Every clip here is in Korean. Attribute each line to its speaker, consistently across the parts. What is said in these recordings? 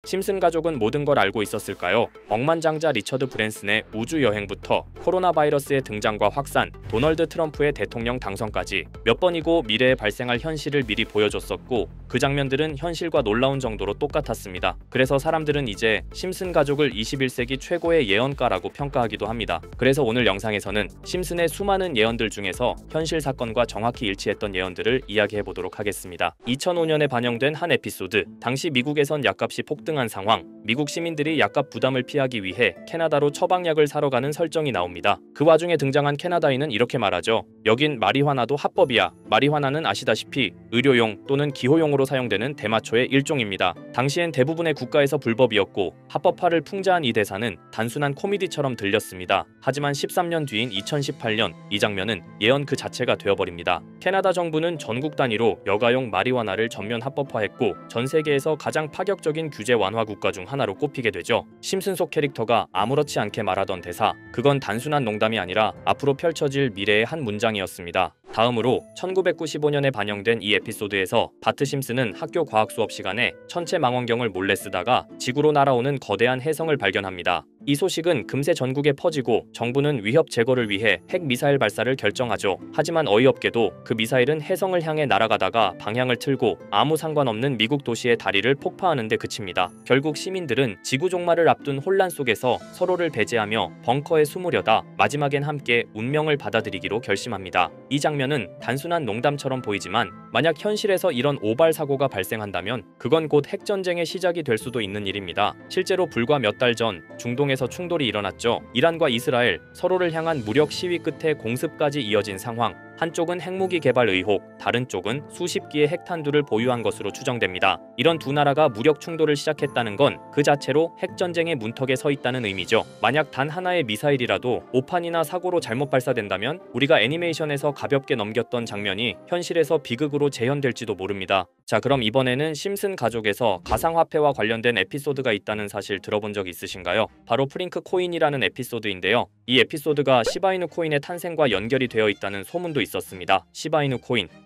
Speaker 1: 심슨 가족은 모든 걸 알고 있었을까요? 억만장자 리처드 브랜슨의 우주 여행부터 코로나 바이러스의 등장과 확산, 도널드 트럼프의 대통령 당선까지 몇 번이고 미래에 발생할 현실을 미리 보여줬었고 그 장면들은 현실과 놀라운 정도로 똑같았습니다. 그래서 사람들은 이제 심슨 가족을 21세기 최고의 예언가라고 평가하기도 합니다. 그래서 오늘 영상에서는 심슨의 수많은 예언들 중에서 현실 사건과 정확히 일치했던 예언들을 이야기해보도록 하겠습니다. 2005년에 반영된 한 에피소드, 당시 미국에선 약값이 폭등한 상황, 미국 시민들이 약값 부담을 피하기 위해 캐나다로 처방약을 사러 가는 설정이 나옵니다. 그 와중에 등장한 캐나다인은 이렇게 말하죠. 여긴 마리화나도 합법이야. 마리화나는 아시다시피 의료용 또는 기호용으로 사용되는 대마초의 일종입니다. 당시엔 대부분의 국가에서 불법이었고 합법화를 풍자한 이 대사는 단순한 코미디처럼 들렸습니다. 하지만 13년 뒤인 2018년 이 장면은 예언 그 자체가 되어버립니다. 캐나다 정부는 전국 단위로 여가용 마리화나를 전면 합법화했고 전 세계에서 가장 파격적인 규제 완화 국가 중 하나로 꼽히게 되죠. 심슨 속 캐릭터가 아무렇지 않게 말하던 대사, 그건 단순한 농담이 아니라 앞으로 펼쳐질 미래의 한 문장이었습니다. 다음으로 1995년에 반영된 이 에피소드에서 바트 심슨은 학교 과학 수업 시간에 천체 망원경을 몰래 쓰다가 지구로 날아오는 거대한 혜성을 발견합니다. 이 소식은 금세 전국에 퍼지고 정부는 위협 제거를 위해 핵미사일 발사를 결정하죠. 하지만 어이없게도 그 미사일은 혜성을 향해 날아가다가 방향을 틀고 아무 상관없는 미국 도시의 다리를 폭파하는 데 그칩니다. 결국 시민들은 지구 종말을 앞둔 혼란 속에서 서로를 배제하며 벙커에 숨으려다 마지막엔 함께 운명을 받아들이기로 결심합니다. 이 장면은 단순한 농담처럼 보이지만 만약 현실에서 이런 오발 사고가 발생한다면 그건 곧 핵전쟁의 시작이 될 수도 있는 일입니다. 실제로 불과 몇 달 전 중동에서 충돌이 일어났죠. 이란과 이스라엘 서로를 향한 무력 시위 끝에 공습까지 이어진 상황. 한쪽은 핵무기 개발 의혹, 다른 쪽은 수십 기의 핵탄두를 보유한 것으로 추정됩니다. 이런 두 나라가 무력 충돌을 시작했다는 건 그 자체로 핵전쟁의 문턱에 서 있다는 의미죠. 만약 단 하나의 미사일이라도 오판이나 사고로 잘못 발사된다면 우리가 애니메이션에서 가볍게 넘겼던 장면이 현실에서 비극으로 재현될지도 모릅니다. 자, 그럼 이번에는 심슨 가족에서 가상화폐와 관련된 에피소드가 있다는 사실 들어본 적 있으신가요? 바로 프링크 코인이라는 에피소드인데요. 이 에피소드가 시바이누 코인의 탄생과 연결이 되어 있다는 소문도 있었습니다. 시바이누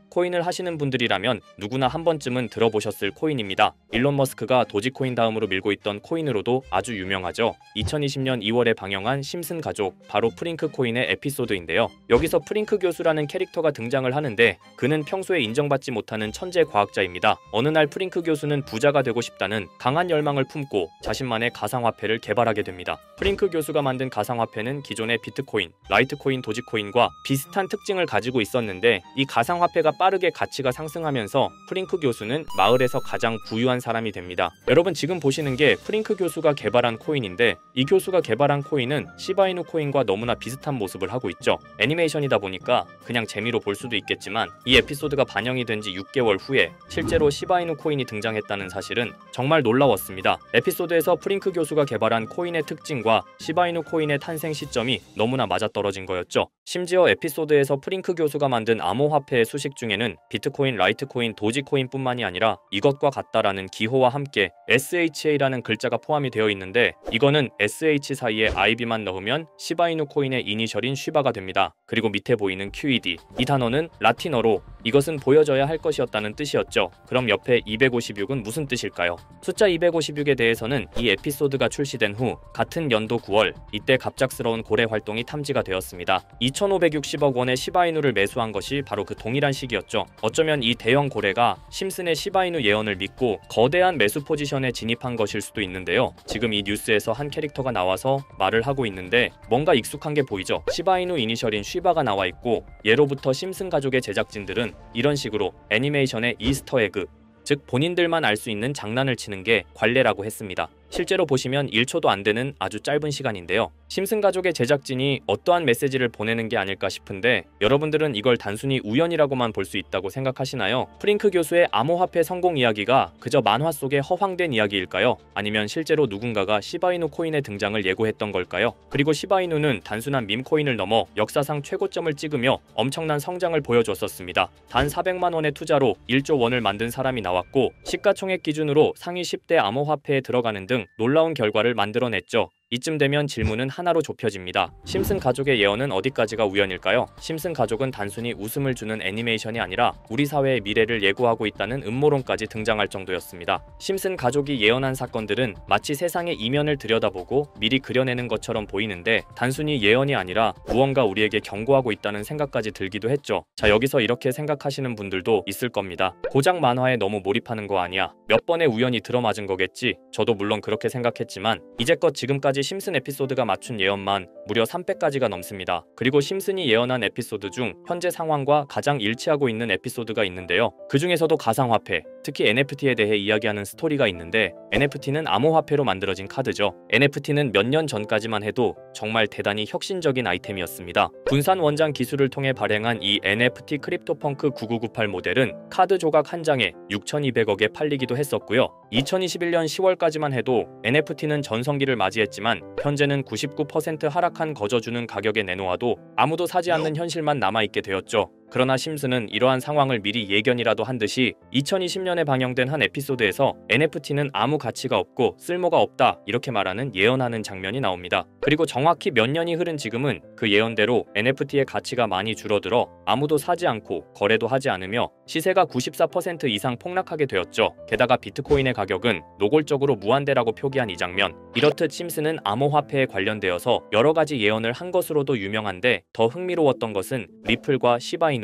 Speaker 1: 코인을 하시는 분들이라면 누구나 한 번쯤은 들어보셨을 코인입니다. 일론 머스크가 도지코인 다음으로 밀고 있던 코인으로도 아주 유명하죠. 2020년 2월에 방영한 심슨 가족, 바로 프링크 코인의 에피소드인데요. 여기서 프링크 교수라는 캐릭터가 등장을 하는데 그는 평소에 인정받지 못하는 천재 과학자입니다. 어느 날 프링크 교수는 부자가 되고 싶다는 강한 열망을 품고 자신만의 가상화폐를 개발하게 됩니다. 프링크 교수가 만든 가상화폐는 기존의 비트코인, 라이트코인, 도지코인과 비슷한 특징을 가지고 있었는데 이 가상화폐가 빠르게 가치가 상승하면서 프링크 교수는 마을에서 가장 부유한 사람이 됩니다. 여러분 지금 보시는 게 프링크 교수가 개발한 코인인데 이 교수가 개발한 코인은 시바이누 코인과 너무나 비슷한 모습을 하고 있죠. 애니메이션이다 보니까 그냥 재미로 볼 수도 있겠지만 이 에피소드가 반영이 된 지 6개월 후에 실제로 시바이누 코인이 등장했다는 사실은 정말 놀라웠습니다. 에피소드에서 프링크 교수가 개발한 코인의 특징과 시바이누 코인의 탄생 시점이 너무나 맞아떨어진 거였죠. 심지어 에피소드에서 프링크 교수가 만든 암호화폐의 수식 중에는 비트코인, 라이트코인, 도지코인뿐만이 아니라 이것과 같다라는 기호와 함께 SHA라는 글자가 포함이 되어 있는데 이거는 SH 사이에 IB만 넣으면 시바이누 코인의 이니셜인 쉬바가 됩니다. 그리고 밑에 보이는 QED, 이 단어는 라틴어로 이것은 보여져야 할 것이었다는 뜻이었죠. 그럼 옆에 256은 무슨 뜻일까요? 숫자 256에 대해서는 이 에피소드가 출시된 후 같은 연도 9월 이때 갑작스러운 고래 활동이 탐지가 되었습니다. 2560억 원의 시바이누를 매수한 것이 바로 그 동일한 시기였죠. 어쩌면 이 대형 고래가 심슨의 시바이누 예언을 믿고 거대한 매수 포지션에 진입한 것일 수도 있는데요. 지금 이 뉴스에서 한 캐릭터가 나와서 말을 하고 있는데 뭔가 익숙한 게 보이죠. 시바이누 이니셜인 쉬바가 나와 있고 예로부터 심슨 가족의 제작진들은 이런 식으로 애니메이션의 이스터에그, 즉 본인들만 알 수 있는 장난을 치는 게 관례라고 했습니다. 실제로 보시면 1초도 안 되는 아주 짧은 시간인데요. 심슨 가족의 제작진이 어떠한 메시지를 보내는 게 아닐까 싶은데 여러분들은 이걸 단순히 우연이라고만 볼 수 있다고 생각하시나요? 프링크 교수의 암호화폐 성공 이야기가 그저 만화 속의 허황된 이야기일까요? 아니면 실제로 누군가가 시바이누 코인의 등장을 예고했던 걸까요? 그리고 시바이누는 단순한 밈코인을 넘어 역사상 최고점을 찍으며 엄청난 성장을 보여줬었습니다. 단 400만 원의 투자로 1조 원을 만든 사람이 나왔고 시가총액 기준으로 상위 10대 암호화폐에 들어가는 등 놀라운 결과를 만들어냈죠. 이쯤 되면 질문은 하나로 좁혀집니다. 심슨 가족의 예언은 어디까지가 우연일까요? 심슨 가족은 단순히 웃음을 주는 애니메이션이 아니라 우리 사회의 미래를 예고하고 있다는 음모론까지 등장할 정도였습니다. 심슨 가족이 예언한 사건들은 마치 세상의 이면을 들여다보고 미리 그려내는 것처럼 보이는데 단순히 예언이 아니라 무언가 우리에게 경고하고 있다는 생각까지 들기도 했죠. 자, 여기서 이렇게 생각하시는 분들도 있을 겁니다. 고작 만화에 너무 몰입하는 거 아니야? 몇 번의 우연이 들어맞은 거겠지? 저도 물론 그렇게 생각했지만 이제껏 지금까지 심슨 에피소드가 맞춘 예언만 무려 300가지가 넘습니다. 그리고 심슨이 예언한 에피소드 중 현재 상황과 가장 일치하고 있는 에피소드가 있는데요. 그 중에서도 가상화폐, 특히 NFT에 대해 이야기하는 스토리가 있는데 NFT는 암호화폐로 만들어진 카드죠. NFT는 몇 년 전까지만 해도 정말 대단히 혁신적인 아이템이었습니다. 분산 원장 기술을 통해 발행한 이 NFT 크립토펑크 9998 모델은 카드 조각 한 장에 6,200억에 팔리기도 했었고요. 2021년 10월까지만 해도 NFT는 전성기를 맞이했지만 현재는 99% 하락한 거저주는 가격에 내놓아도 아무도 사지 않는 현실만 남아있게 되었죠. 그러나 심슨은 이러한 상황을 미리 예견이라도 한 듯이 2020년에 방영된 한 에피소드에서 NFT는 아무 가치가 없고 쓸모가 없다 이렇게 말하는 예언하는 장면이 나옵니다. 그리고 정확히 몇 년이 흐른 지금은 그 예언대로 NFT의 가치가 많이 줄어들어 아무도 사지 않고 거래도 하지 않으며 시세가 94% 이상 폭락하게 되었죠. 게다가 비트코인의 가격은 노골적으로 무한대라고 표기한 이 장면. 이렇듯 심슨은 암호화폐에 관련되어서 여러 가지 예언을 한 것으로도 유명한데 더 흥미로웠던 것은 리플과 시바이누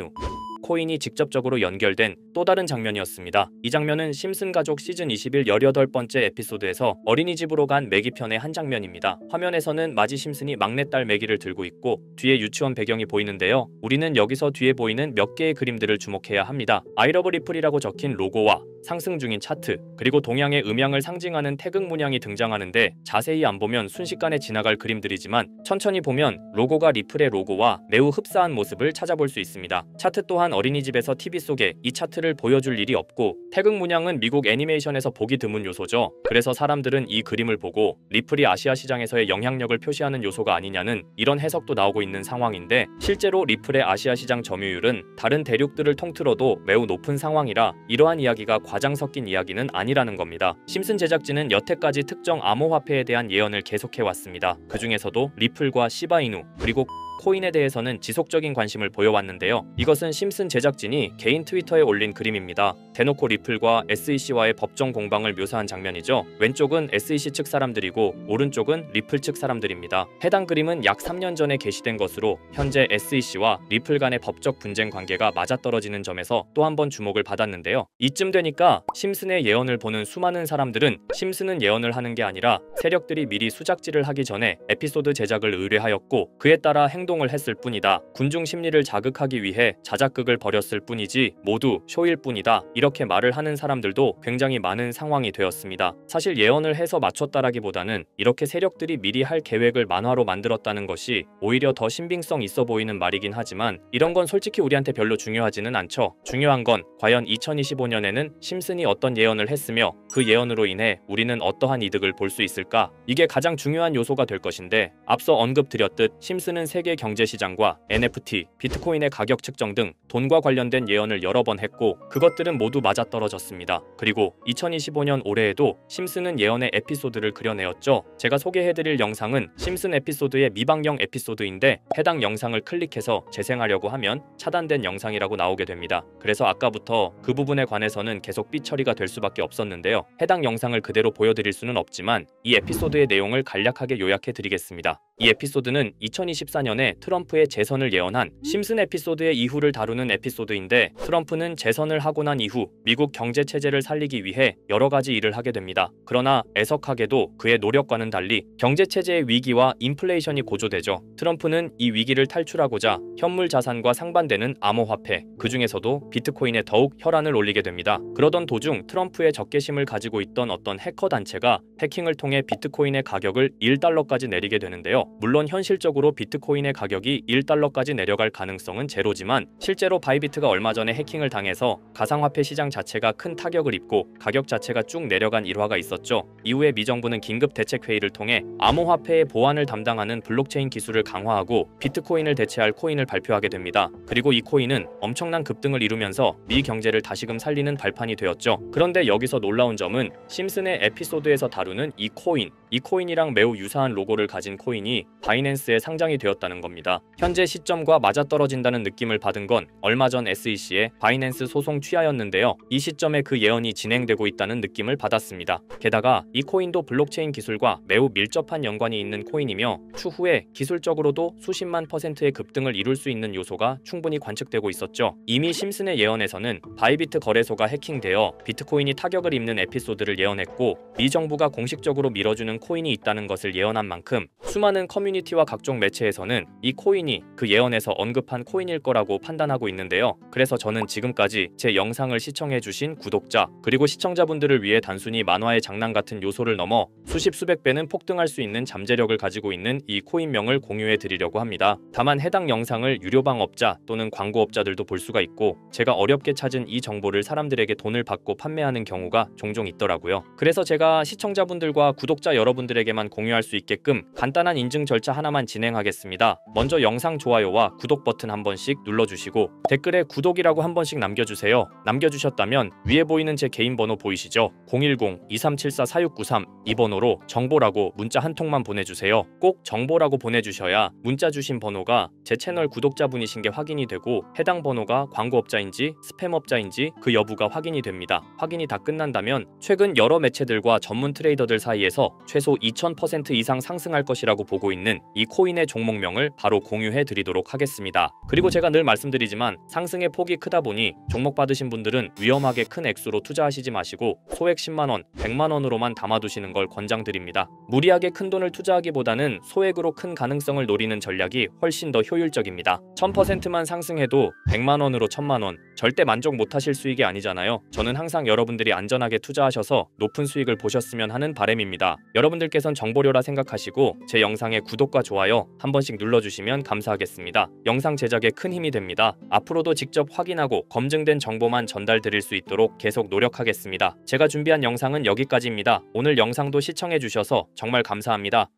Speaker 1: 코인이 직접적으로 연결된 또 다른 장면이었습니다. 이 장면은 심슨 가족 시즌 21 18번째 에피소드에서 어린이집으로 간 매기 편의 한 장면입니다. 화면에서는 마지 심슨이 막내딸 매기를 들고 있고 뒤에 유치원 배경이 보이는데요. 우리는 여기서 뒤에 보이는 몇 개의 그림들을 주목해야 합니다. I love 리플이라고 적힌 로고와 상승 중인 차트, 그리고 동양의 음양을 상징하는 태극 문양이 등장하는데 자세히 안 보면 순식간에 지나갈 그림들이지만 천천히 보면 로고가 리플의 로고와 매우 흡사한 모습을 찾아볼 수 있습니다. 차트 또한 어린이집에서 TV 속에 이 차트를 보여줄 일이 없고 태극 문양은 미국 애니메이션에서 보기 드문 요소죠. 그래서 사람들은 이 그림을 보고 리플이 아시아 시장에서의 영향력을 표시하는 요소가 아니냐는 이런 해석도 나오고 있는 상황인데 실제로 리플의 아시아 시장 점유율은 다른 대륙들을 통틀어도 매우 높은 상황이라 이러한 이야기가 과장 섞인 이야기는 아니라는 겁니다. 심슨 제작진은 여태까지 특정 암호화폐에 대한 예언을 계속해왔습니다. 그 중에서도 리플과 시바이누 그리고 코인에 대해서는 지속적인 관심을 보여왔는데요. 이것은 심슨 제작진이 개인 트위터에 올린 그림입니다. 대놓고 리플과 SEC와의 법정 공방을 묘사한 장면이죠. 왼쪽은 SEC 측 사람들이고 오른쪽은 리플 측 사람들입니다. 해당 그림은 약 3년 전에 게시된 것으로 현재 SEC와 리플 간의 법적 분쟁 관계가 맞아떨어지는 점에서 또 한 번 주목을 받았는데요. 이쯤 되니까 심슨의 예언을 보는 수많은 사람들은 심슨은 예언을 하는 게 아니라 세력들이 미리 수작질을 하기 전에 에피소드 제작을 의뢰하였고 그에 따라 행동을 했을 뿐이다. 군중 심리를 자극하기 위해 자작극을 벌였을 뿐이지 모두 쇼일 뿐이다. 이렇게 말을 하는 사람들도 굉장히 많은 상황이 되었습니다. 사실 예언을 해서 맞췄다라기보다는 이렇게 세력들이 미리 할 계획을 만화로 만들었다는 것이 오히려 더 신빙성 있어 보이는 말이긴 하지만 이런 건 솔직히 우리한테 별로 중요하지는 않죠. 중요한 건 과연 2025년에는 심슨이 어떤 예언을 했으며 그 예언으로 인해 우리는 어떠한 이득을 볼 수 있을까? 이게 가장 중요한 요소가 될 것인데 앞서 언급드렸듯 심슨은 세계 경제시장과 NFT, 비트코인의 가격 측정 등 돈과 관련된 예언을 여러 번 했고 그것들은 모두 맞아떨어졌습니다. 그리고 2025년 올해에도 심슨은 예언의 에피소드를 그려내었죠. 제가 소개해드릴 영상은 심슨 에피소드의 미방영 에피소드인데 해당 영상을 클릭해서 재생하려고 하면 차단된 영상이라고 나오게 됩니다. 그래서 아까부터 그 부분에 관해서는 계속 삐처리가 될 수밖에 없었는데요. 해당 영상을 그대로 보여드릴 수는 없지만 이 에피소드의 내용을 간략하게 요약해드리겠습니다. 이 에피소드는 2024년에 트럼프의 재선을 예언한 심슨 에피소드의 이후를 다루는 에피소드인데 트럼프는 재선을 하고 난 이후 미국 경제 체제를 살리기 위해 여러 가지 일을 하게 됩니다. 그러나 애석하게도 그의 노력과는 달리 경제 체제의 위기와 인플레이션이 고조되죠. 트럼프는 이 위기를 탈출하고자 현물 자산과 상반되는 암호화폐, 그 중에서도 비트코인에 더욱 혈안을 올리게 됩니다. 그러던 도중 트럼프의 적개심을 가지고 있던 어떤 해커 단체가 해킹을 통해 비트코인의 가격을 1달러까지 내리게 되는데요. 물론 현실적으로 비트코인의 가격이 1달러까지 내려갈 가능성은 제로지만 실제로 바이비트가 얼마 전에 해킹을 당해서 가상화폐 시장 자체가 큰 타격을 입고 가격 자체가 쭉 내려간 일화가 있었죠. 이후에 미 정부는 긴급 대책 회의를 통해 암호화폐의 보안을 담당하는 블록체인 기술을 강화하고 비트코인을 대체할 코인을 발표하게 됩니다. 그리고 이 코인은 엄청난 급등을 이루면서 미 경제를 다시금 살리는 발판이 되었죠. 그런데 여기서 놀라운 점은 심슨의 에피소드에서 다루는 이 코인, 이 코인이랑 매우 유사한 로고를 가진 코인이 바이낸스에 상장이 되었다는 겁니다. 현재 시점과 맞아떨어진다는 느낌을 받은 건 얼마 전 SEC의 바이낸스 소송 취하였는데요. 이 시점에 그 예언이 진행되고 있다는 느낌을 받았습니다. 게다가 이 코인도 블록체인 기술과 매우 밀접한 연관이 있는 코인이며 추후에 기술적으로도 수십만 %의 급등을 이룰 수 있는 요소가 충분히 관측되고 있었죠. 이미 심슨의 예언에서는 바이비트 거래소가 해킹되어 비트코인이 타격을 입는 에피소드를 예언했고 미 정부가 공식적으로 밀어주는 코인이 있다는 것을 예언한 만큼 수많은 커뮤니티와 각종 매체에서는 이 코인이 그 예언에서 언급한 코인일 거라고 판단하고 있는데요. 그래서 저는 지금까지 제 영상을 시청해주신 구독자 그리고 시청자분들을 위해 단순히 만화의 장난 같은 요소를 넘어 수십 수백 배는 폭등할 수 있는 잠재력을 가지고 있는 이 코인명을 공유해 드리려고 합니다. 다만 해당 영상을 유료방업자 또는 광고업자들도 볼 수가 있고 제가 어렵게 찾은 이 정보를 사람들에게 돈을 받고 판매하는 경우가 종종 있더라고요. 그래서 제가 시청자분들과 구독자 여러분들에게만 공유할 수 있게끔 간단한 인증 절차 하나만 진행하겠습니다. 먼저 영상 좋아요와 구독 버튼 한 번씩 눌러주시고 댓글에 구독이라고 한 번씩 남겨주세요. 남겨주셨다면 위에 보이는 제 개인 번호 보이시죠? 010-2374-4693 이 번호로 정보라고 문자 한 통만 보내주세요. 꼭 정보라고 보내주셔야 문자 주신 번호가 제 채널 구독자분이신 게 확인이 되고 해당 번호가 광고업자인지 스팸업자인지 그 여부가 확인이 됩니다. 확인이 다 끝난다면 최근 여러 매체들과 전문 트레이더들 사이에서 최소 2000% 이상 상승할 것이라고 보고 있는 이 코인의 종목명을 바로 공유해 드리도록 하겠습니다. 그리고 제가 늘 말씀드리지만 상승의 폭이 크다 보니 종목 받으신 분들은 위험하게 큰 액수로 투자하시지 마시고 소액 10만원, 100만원으로만 담아두시는 걸 권장드립니다. 무리하게 큰 돈을 투자하기보다는 소액으로 큰 가능성을 노리는 전략이 훨씬 더 효율적입니다. 1000%만 상승해도 100만원으로 1000만원, 절대 만족 못하실 수익이 아니잖아요. 저는 항상 여러분들이 안전하게 투자하셔서 높은 수익을 보셨으면 하는 바람입니다. 여러분들께선 정보료라 생각하시고 제 영상에 구독과 좋아요 한 번씩 눌러주시면 감사하겠습니다. 영상 제작에 큰 힘이 됩니다. 앞으로도 직접 확인하고 검증된 정보만 전달드릴 수 있도록 계속 노력하겠습니다. 제가 준비한 영상은 여기까지입니다. 오늘 영상도 시청해주셔서 정말 감사합니다.